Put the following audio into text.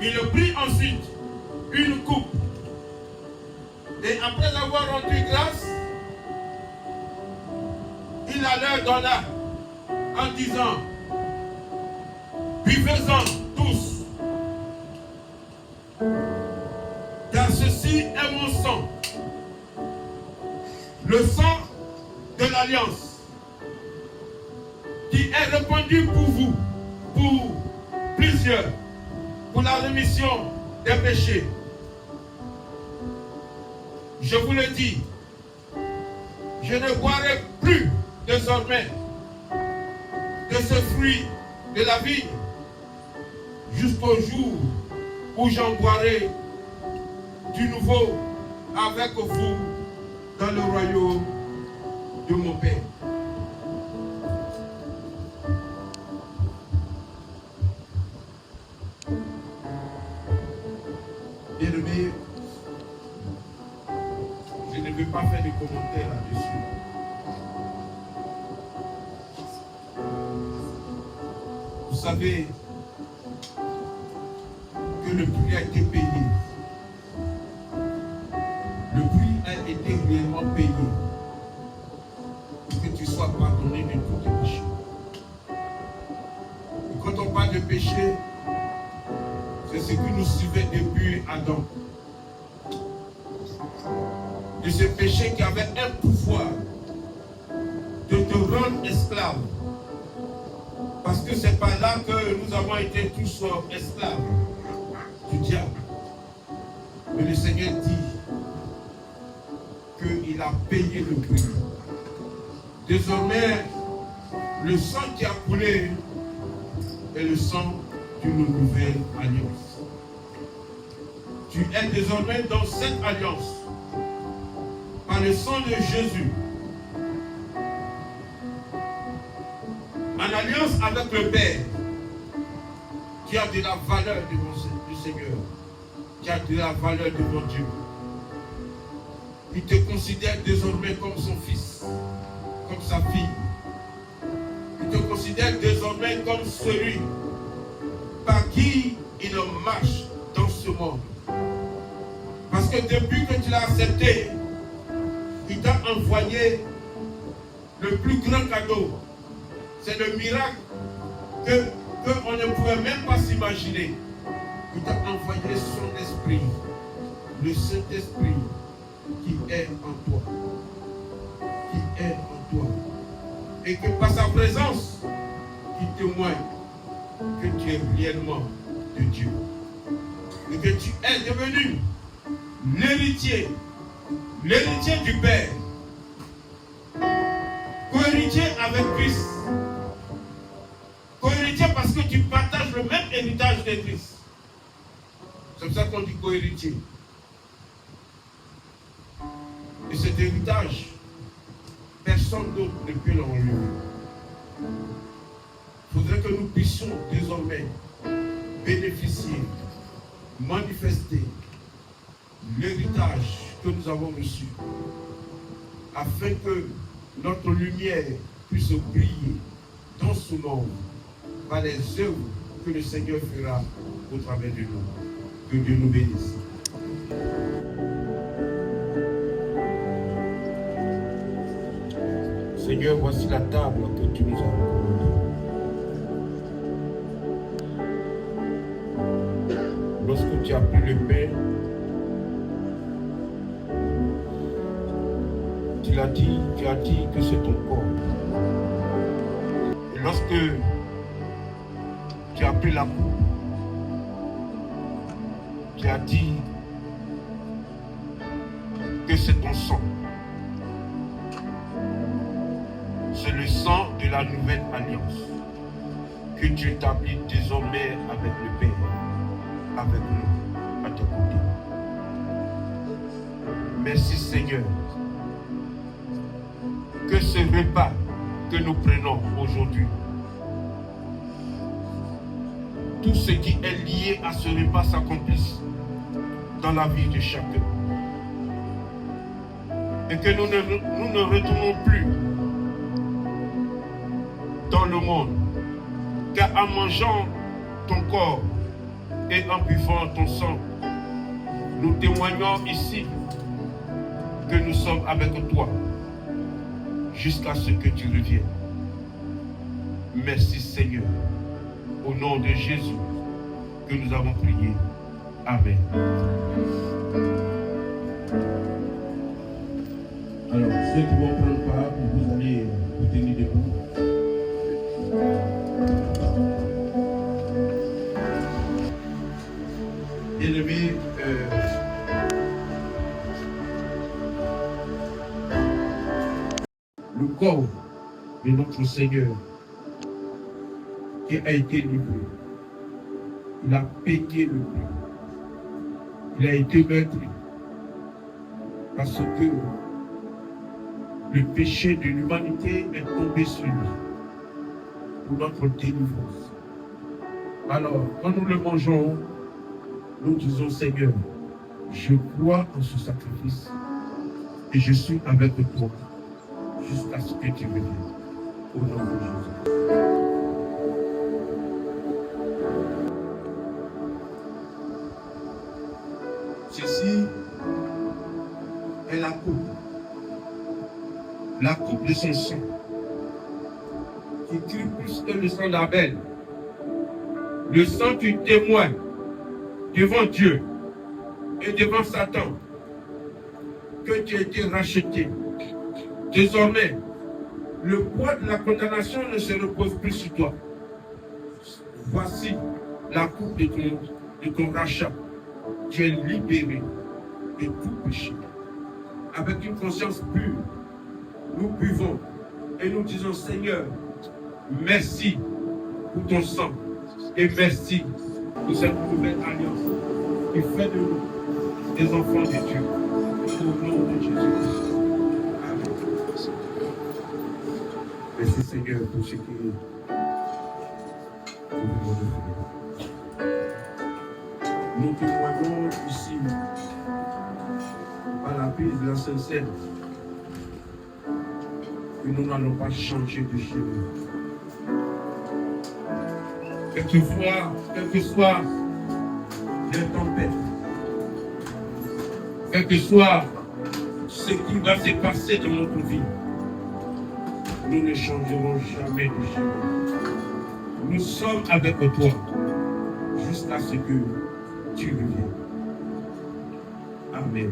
Il prit ensuite une coupe. Et après avoir rendu grâce, il la leur donna en disant, buvez-en tous, car ceci est mon sang, le sang de l'alliance, qui est répandu pour vous, pour plusieurs, pour la rémission des péchés. Je vous le dis, je ne boirai plus désormais de ce fruit de la vie jusqu'au jour où j'en boirai du nouveau avec vous dans le royaume de mon Père. Bien-aimés, je ne vais pas faire de commentaires là-dessus. Vous savez que le prix a été payé. Le prix a été réellement payé pour que tu sois pardonné de tous tes péchés. Et quand on parle de péché, c'est ce qui nous suivait depuis Adam. De ce péché qui avait un pouvoir de te rendre esclave. Parce que c'est par là que nous avons été tous esclaves du diable. Mais le Seigneur dit qu'il a payé le prix. Désormais, le sang qui a coulé est le sang d'une nouvelle alliance. Tu es désormais dans cette alliance par le sang de Jésus. En alliance avec le Père, qui a de la valeur devant le Seigneur, qui a de la valeur devant Dieu. Il te considère désormais comme son fils, comme sa fille. Il te considère désormais comme celui par qui il marche dans ce monde. Parce que depuis que tu l'as accepté, il t'a envoyé le plus grand cadeau. C'est le miracle qu'on ne pouvait même pas s'imaginer. Il t'a envoyé son esprit, le Saint-Esprit qui est en toi. Qui est en toi. Et que par sa présence, il témoigne que tu es réellement de Dieu. Et que tu es devenu l'héritier du Père. Co-héritier avec Christ. Co-héritier parce que tu partages le même héritage de Christ. C'est pour ça qu'on dit co-héritier. Et cet héritage, personne d'autre ne peut l'enlever. Il faudrait que nous puissions désormais bénéficier, manifester l'héritage que nous avons reçu, afin que notre lumière puisse briller dans ce monde par les œuvres que le Seigneur fera au travers de nous. Que Dieu nous bénisse. Seigneur, voici la table que tu nous as recommandée. Lorsque tu as pris le pain, tu as dit que c'est ton corps. Et lorsque tu as pris la coupe, tu as dit que c'est ton sang. C'est le sang de la nouvelle alliance que tu établis désormais avec le Père, avec nous, à tes côtés. Merci Seigneur. Que ce repas que nous prenons aujourd'hui, tout ce qui est lié à ce repas s'accomplisse dans la vie de chacun. Et que nous ne retournons plus dans le monde, car en mangeant ton corps Et en buvant ton sang, nous témoignons ici que nous sommes avec toi jusqu'à ce que tu reviennes. Merci Seigneur. Au nom de Jésus que nous avons prié. Amen. Alors, ceux qui vont prendre part, vous allez vous tenir debout. Bien-aimés, le corps de notre Seigneur qui a été livré, il a payé le prix. Il a été meurtri parce que le péché de l'humanité est tombé sur lui pour notre délivrance. Alors, quand nous le mangeons, nous disons, Seigneur, je crois en ce sacrifice et je suis avec toi jusqu'à ce que tu reviennes. Au nom de Jésus. Ceci est la coupe de son sang, qui tue plus que le sang d'Abel. Le sang du témoin devant Dieu et devant Satan que tu as été racheté. Désormais, le poids de la condamnation ne se repose plus sur toi. Voici la coupe de ton rachat. Tu es libéré de tout péché. Avec une conscience pure, nous buvons et nous disons, Seigneur, merci pour ton sang et merci pour cette nouvelle alliance qui fait de nous des enfants de Dieu. Au nom de Jésus. Amen. Merci Seigneur pour ce que nous voulons faire. Nous témoignons ici par la prise de la Sainte Seine que nous n'allons pas changer de chemin. Quelles que soient les tempêtes, quel que soit ce qui va se passer dans notre vie, nous ne changerons jamais de chemin. Nous sommes avec toi jusqu'à ce que tu reviennes. Amen.